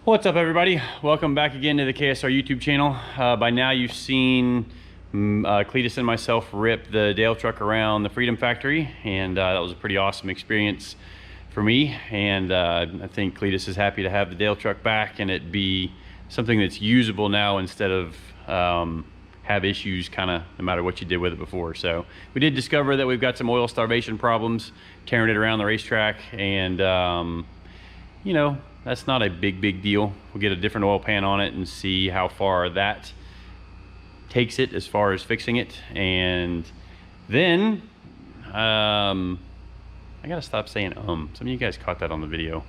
What's up, everybody? Welcome back again to the KSR YouTube channel. By now you've seen Cletus and myself rip the Dale truck around the Freedom Factory, and that was a pretty awesome experience for me. And I think Cletus is happy to have the Dale truck back and it be something that's usable now instead of have issues kind of no matter what you did with it before. So we did discover that we've got some oil starvation problems carrying it around the racetrack, and you know, that's not a big deal. We'll get a different oil pan on it and see how far that takes it as far as fixing it. And then I gotta stop saying some of you guys caught that on the video.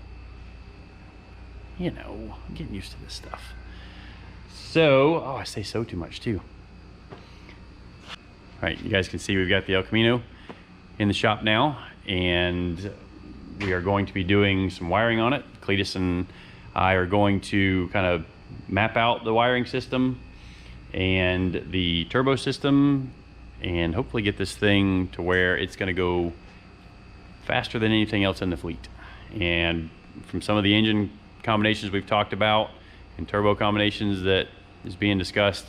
You know, I'm getting used to this stuff. So I say so too much too. All right, you guys can see we've got the El Camino in the shop now, and we are going to be doing some wiring on it. Cletus and I are going to kind of map out the wiring system and the turbo system and hopefully get this thing to where it's going to go faster than anything else in the fleet. And from some of the engine combinations we've talked about and turbo combinations that is being discussed,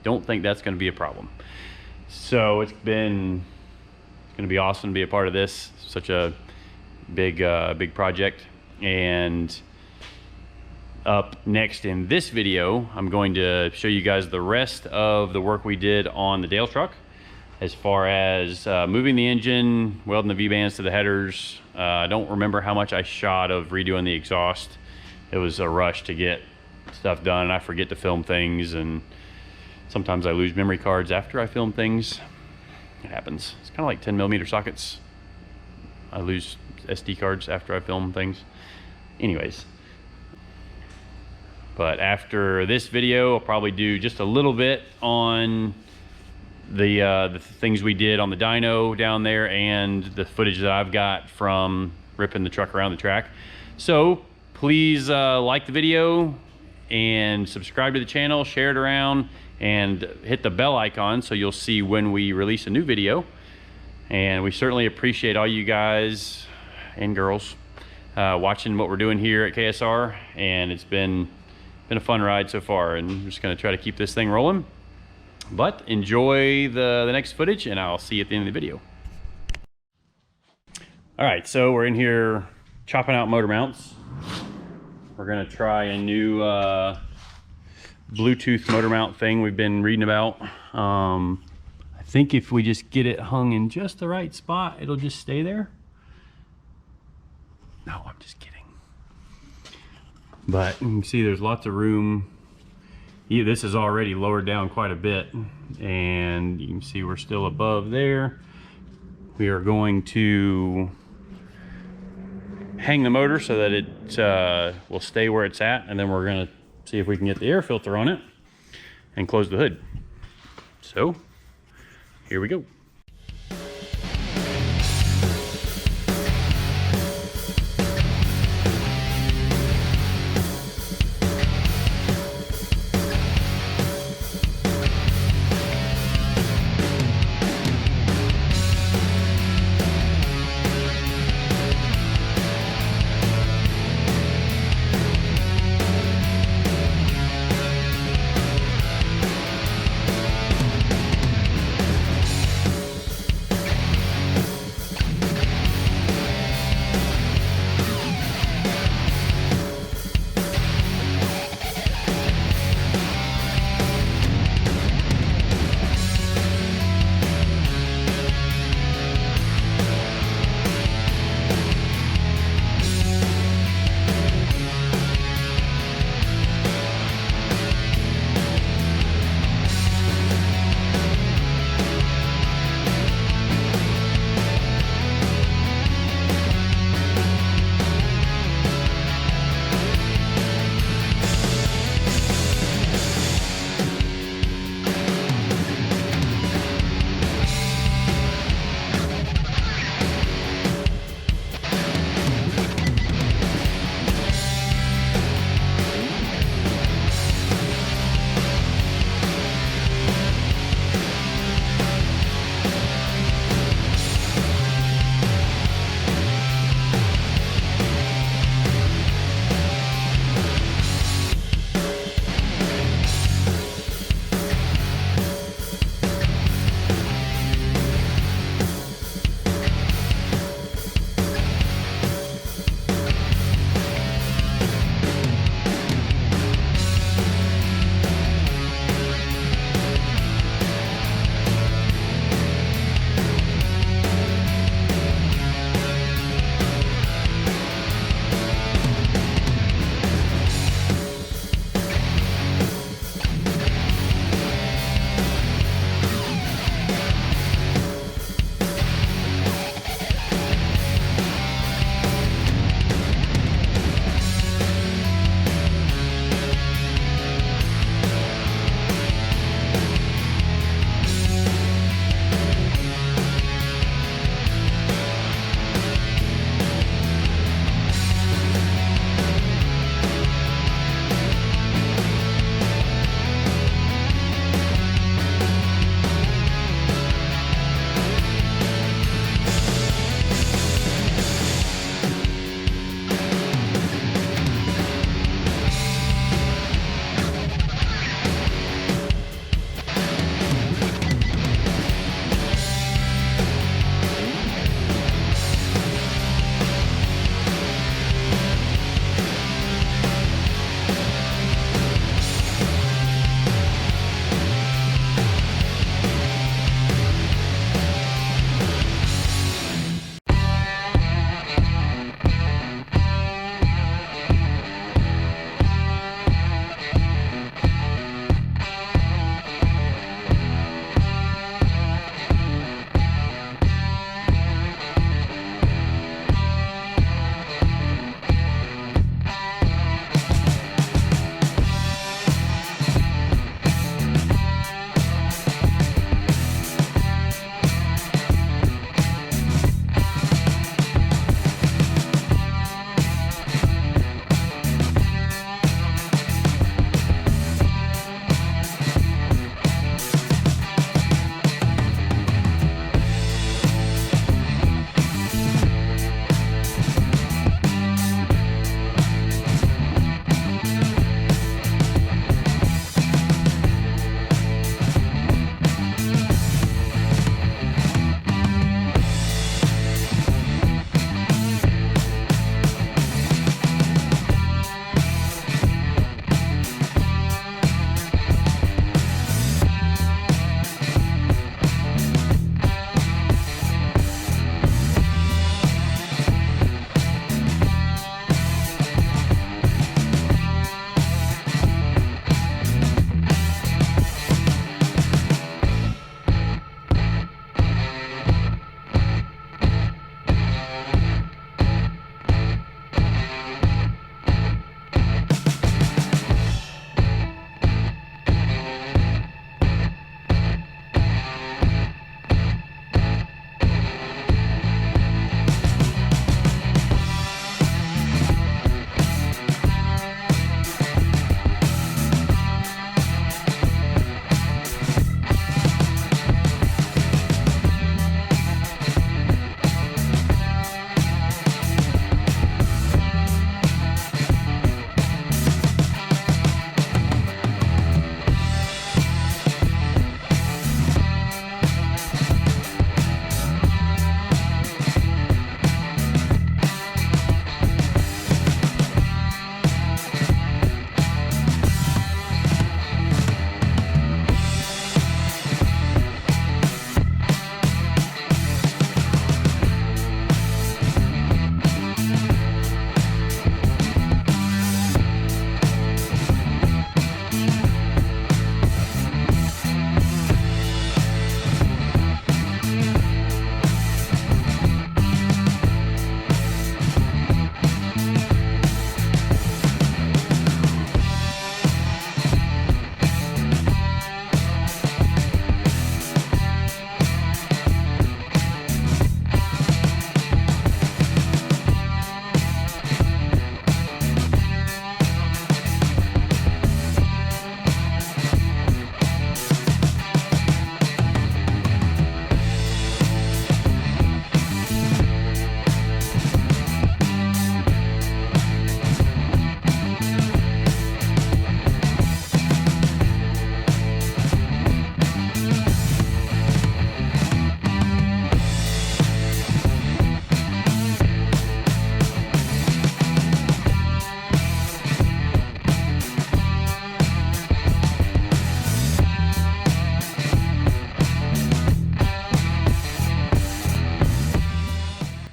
don't think that's going to be a problem. So it's going to be awesome to be a part of this. Such a big project. And up next in this video, I'm going to show you guys the rest of the work we did on the Dale truck, as far as moving the engine, welding the V-bands to the headers. I don't remember how much I shot of redoing the exhaust. It was a rush to get stuff done, and I forget to film things, and sometimes I lose memory cards after I film things. It happens. It's kind of like 10mm sockets. I lose SD cards after I film things. Anyways, but after this video, I'll probably do just a little bit on the things we did on the dyno down there and the footage that I've got from ripping the truck around the track. So please like the video and subscribe to the channel, share it around, and hit the bell icon so you'll see when we release a new video. And we certainly appreciate all you guys and girls watching what we're doing here at KSR, and it's been a fun ride so far, and I'm just going to try to keep this thing rolling. But enjoy the next footage, and I'll see you at the end of the video. All right, so we're in here chopping out motor mounts. We're going to try a new Bluetooth motor mount thing we've been reading about. I think if we just get it hung in just the right spot, it'll just stay there. No, I'm just kidding. But you can see there's lots of room. Yeah, this is already lowered down quite a bit, and you can see we're still above there. We are going to hang the motor so that it will stay where it's at, and then we're going to see if we can get the air filter on it and close the hood. So here we go.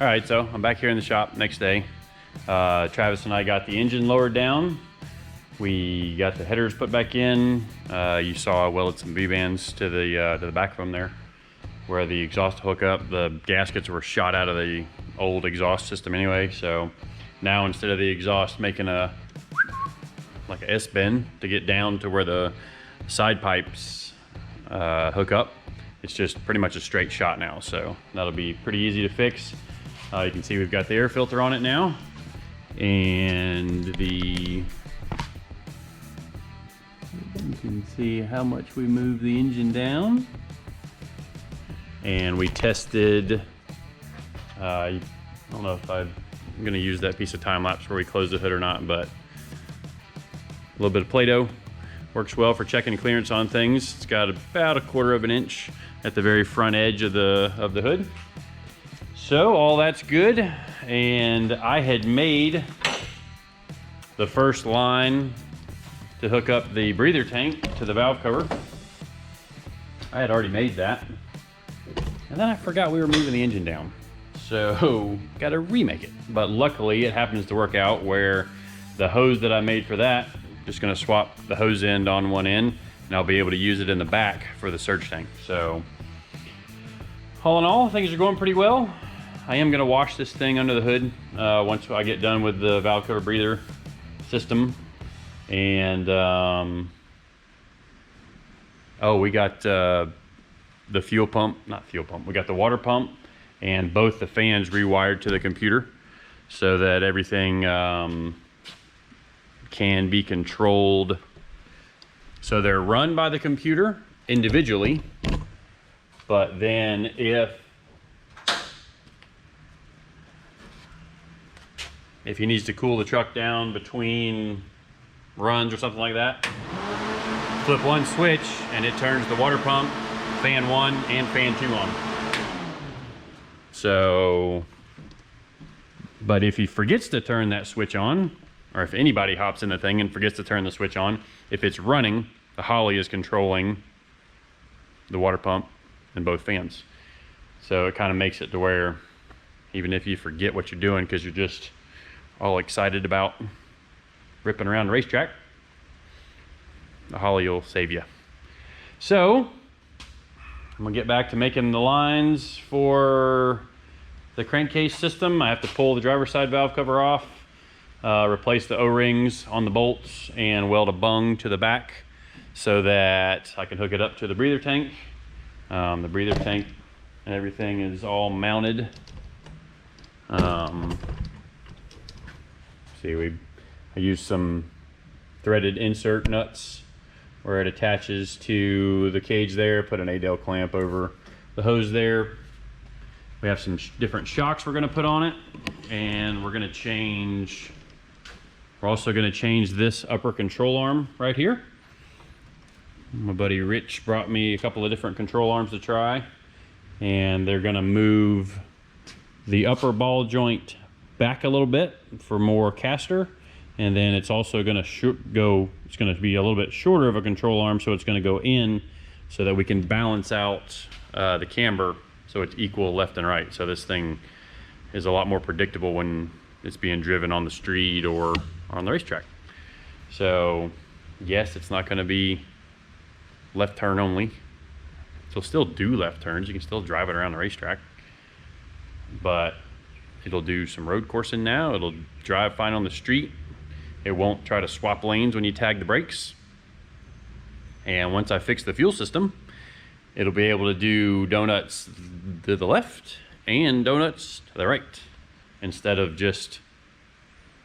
right, so I'm back here in the shop next day. Travis and I got the engine lowered down. We got the headers put back in. You saw I welded some V-bands to the back of them there, where the exhaust hook up. The gaskets were shot out of the old exhaust system anyway, so now instead of the exhaust making like a S-bend to get down to where the side pipes hook up, it's just pretty much a straight shot now, so that'll be pretty easy to fix. You can see we've got the air filter on it now, and you can see how much we moved the engine down. And we tested, I don't know if I'm gonna use that piece of time lapse where we close the hood or not, but a little bit of Play-Doh works well for checking clearance on things. It's got about 1/4 of an inch at the very front edge of the hood. So all that's good. And I had made the first line to hook up the breather tank to the valve cover. I had already made that. And then I forgot we were moving the engine down. So got to remake it. But luckily it happens to work out where the hose that I made for that, just gonna swap the hose end on one end, and I'll be able to use it in the back for the surge tank. So all in all, things are going pretty well. I am gonna wash this thing under the hood once I get done with the valve cover breather system. And oh, we got the fuel pump, not fuel pump, we got the water pump and both the fans rewired to the computer so that everything can be controlled. So they're run by the computer individually, but then if he needs to cool the truck down between runs or something like that, flip one switch and it turns the water pump, fan 1 and fan 2 on. So, but if he forgets to turn that switch on, or if anybody hops in the thing and forgets to turn the switch on, if it's running, the Holly is controlling the water pump and both fans. So it kind of makes it to where even if you forget what you're doing because you're just all excited about ripping around the racetrack, the Holly will save you. So I'm gonna get back to making the lines for the crankcase system. I have to pull the driver's side valve cover off, replace the O-rings on the bolts, and weld a bung to the back so that I can hook it up to the breather tank. The breather tank and everything is all mounted. See, I used some threaded insert nuts where it attaches to the cage there, put an Adel clamp over the hose there. We have some different shocks we're gonna put on it, and we're also gonna change this upper control arm right here. My buddy Rich brought me a couple of different control arms to try, and they're gonna move the upper ball joint back a little bit for more caster, and then it's also gonna it's gonna be a little bit shorter of a control arm, so it's gonna go in so that we can balance out the camber so it's equal left and right. So this thing is a lot more predictable when it's being driven on the street or on the racetrack. So yes, it's not gonna be left turn only. It'll still do left turns. You can still drive it around the racetrack, but it'll do some road coursing now. It'll drive fine on the street. It won't try to swap lanes when you tag the brakes. And once I fix the fuel system, it'll be able to do donuts to the left and donuts to the right instead of just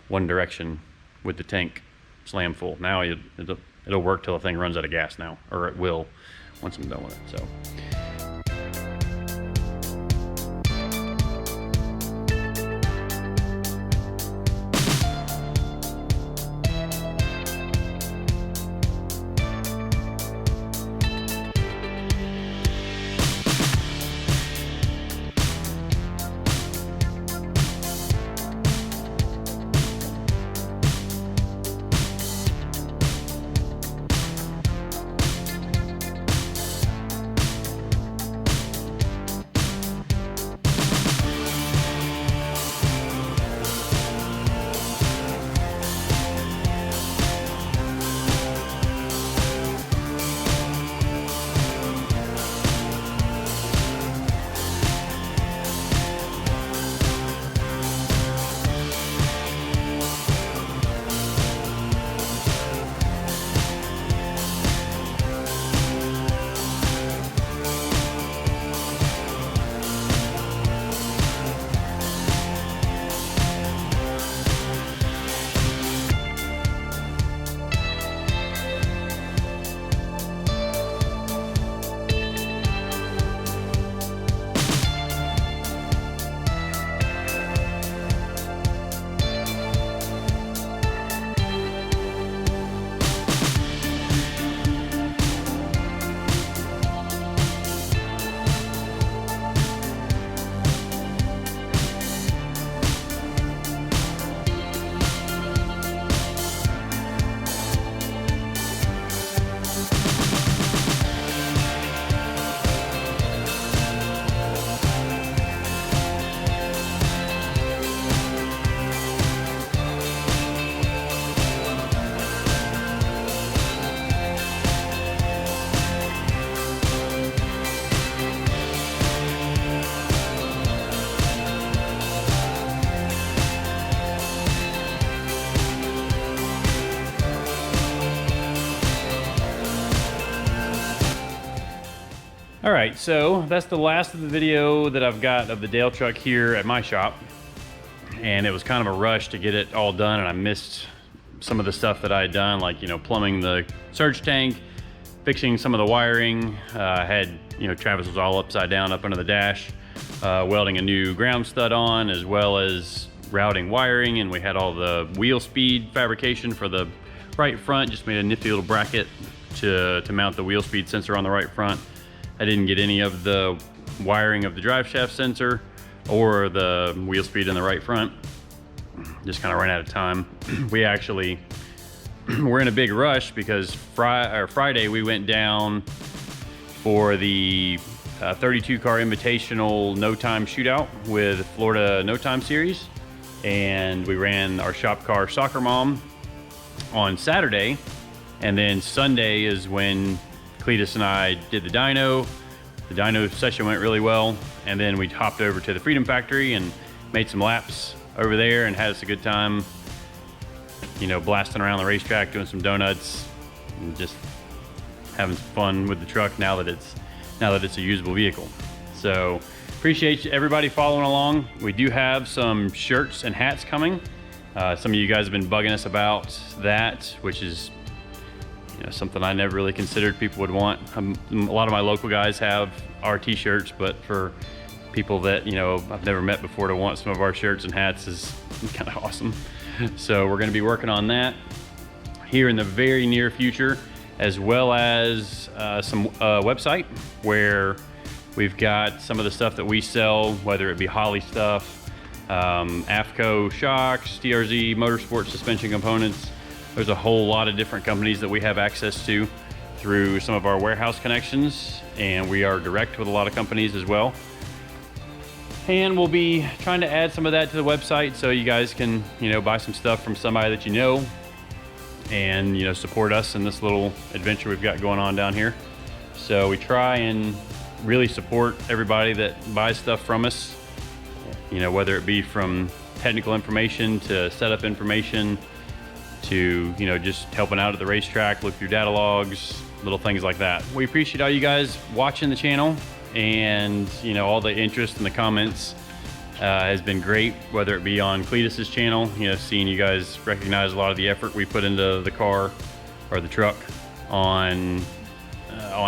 one direction with the tank slam full. Now it'll work till the thing runs out of gas now, or it will once I'm done with it. So. All right, so that's the last of the video that I've got of the Dale truck here at my shop. And it was kind of a rush to get it all done, and I missed some of the stuff that I had done, like, you know, plumbing the surge tank, fixing some of the wiring. I had, you know, Travis was all upside down up under the dash, welding a new ground stud on, as well as routing wiring, and we had all the wheel speed fabrication for the right front. Just made a nifty little bracket to mount the wheel speed sensor on the right front. I didn't get any of the wiring of the drive shaft sensor or the wheel speed in the right front. Just kind of ran out of time. We actually were in a big rush because Friday we went down for the 32 car invitational no time shootout with Florida No Time Series, and we ran our shop car Soccer Mom on Saturday, and then Sunday is when Cletus and I did the dyno. The dyno session went really well, and then we hopped over to the Freedom Factory and made some laps over there and had us a good time, you know, blasting around the racetrack, doing some donuts, and just having some fun with the truck now that it's a usable vehicle. So appreciate everybody following along. We do have some shirts and hats coming. Some of you guys have been bugging us about that, which is, you know, something I never really considered people would want. A lot of my local guys have our t-shirts, but for people that, you know, I've never met before to want some of our shirts and hats is kind of awesome. So we're going to be working on that here in the very near future, as well as some website where we've got some of the stuff that we sell, whether it be Holley stuff, AFCO shocks, TRZ motorsport suspension components. There's a whole lot of different companies that we have access to through some of our warehouse connections, and we are direct with a lot of companies as well. And we'll be trying to add some of that to the website so you guys can, you know, buy some stuff from somebody that you know and, you know, support us in this little adventure we've got going on down here. So we try and really support everybody that buys stuff from us, you know, whether it be from technical information to setup information to, you know, just helping out at the racetrack, look through data logs, little things like that. We appreciate all you guys watching the channel, and, you know, all the interest and the comments has been great, whether it be on Cletus's channel, you know, seeing you guys recognize a lot of the effort we put into the car or the truck on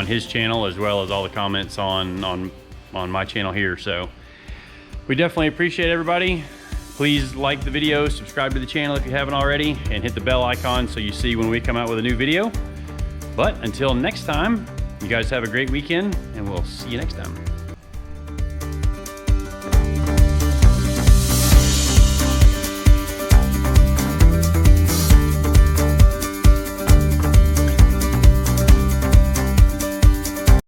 his channel, as well as all the comments on my channel here. So we definitely appreciate everybody. Please like the video, subscribe to the channel if you haven't already, and hit the bell icon so you see when we come out with a new video. But until next time, you guys have a great weekend, and we'll see you next time.